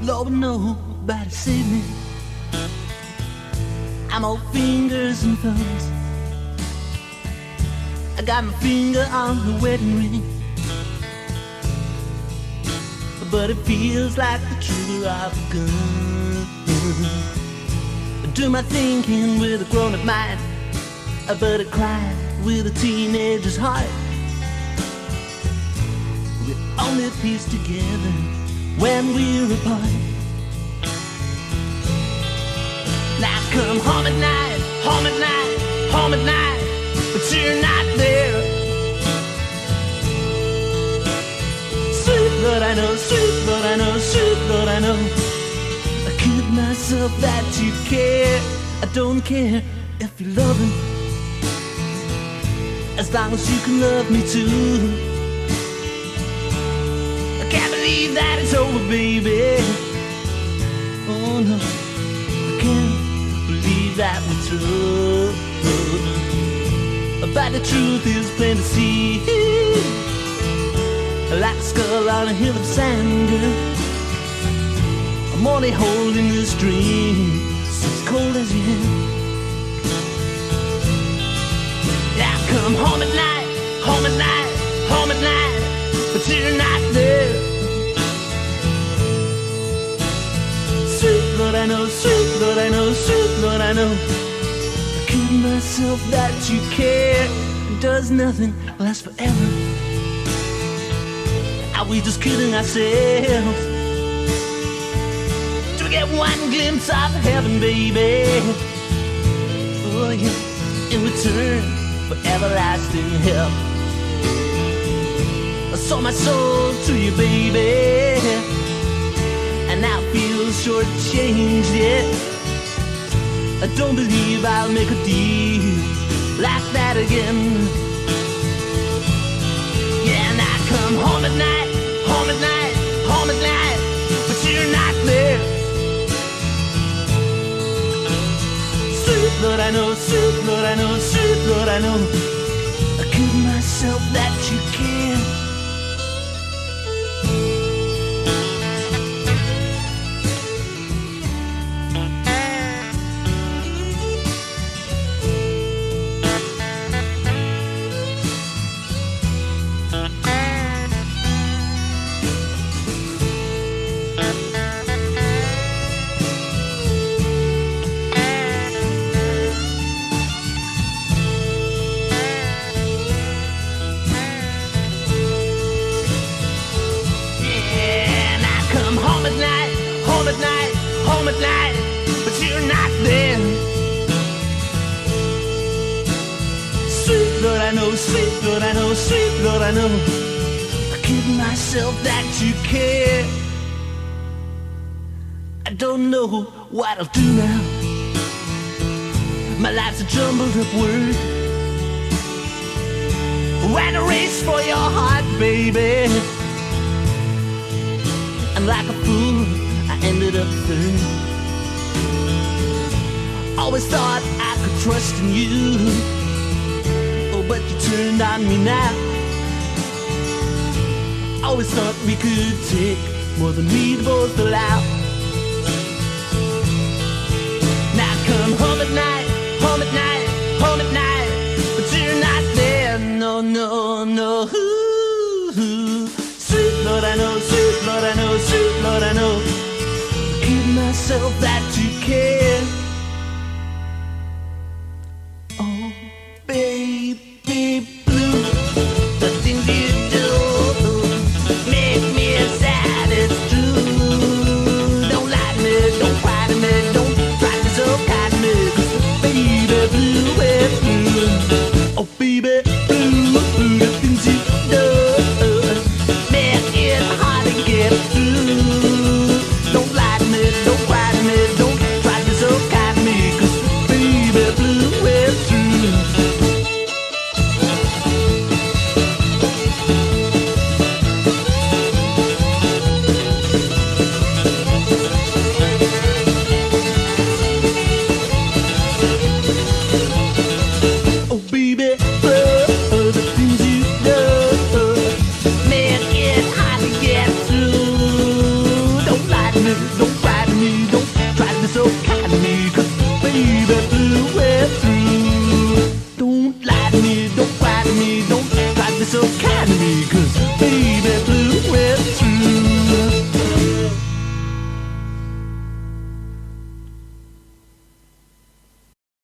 Lord, nobody save me. I'm all fingers and thumbs. I got my finger on the wedding ring, but it feels like the trigger of a gun. I do my thinking with a grown-up mind, but I cry with a teenager's heart. We only piece together when we're apart. Now come home at night, home at night, home at night, but you're not there. Sweet Lord, I know, sweet Lord, I know, sweet Lord, I know. I kid myself that you care. I don't care if you're loving, as long as you can love me too. I can't believe that it's over, baby. Oh no, I can't believe that we're through. But the truth is plain to see, like a skull on a hill of sand, girl. I'm only holding this dream, so as cold as you have. Now come home at night, home at night, home at night, but you're not there. Sweet Lord, I know, sweet Lord, I know, sweet Lord, I know. I kid myself that you care. It does nothing last forever. Are we just kidding ourselves? Do we get one glimpse of heaven, baby? Oh yeah, in return for everlasting help. I sold my soul to you, baby, and now I feel shortchanged, yeah. I don't believe I'll make a deal like that again. Yeah, and I come home at night, home at night, home at night, but you're not there. Sweet Lord, I know, sweet Lord, I know, sweet Lord, I know. I kid myself that you care. Home at night, but you're not there. Sweet Lord, I know, sweet Lord, I know, sweet Lord, I know. I kid myself that you care. I don't know what I'll do now. My life's a jumbled up word. Ran a race for your heart, baby, and like a fool I ended up third. Always thought I could trust in you, oh, but you turned on me now. Always thought we could take more than we'd both allow. Now come home at night, home at night, home at night, but you're not there, no, no, no. Sweet Lord, I know, sweet Lord, I know, sweet Lord, I know. Myself that you care.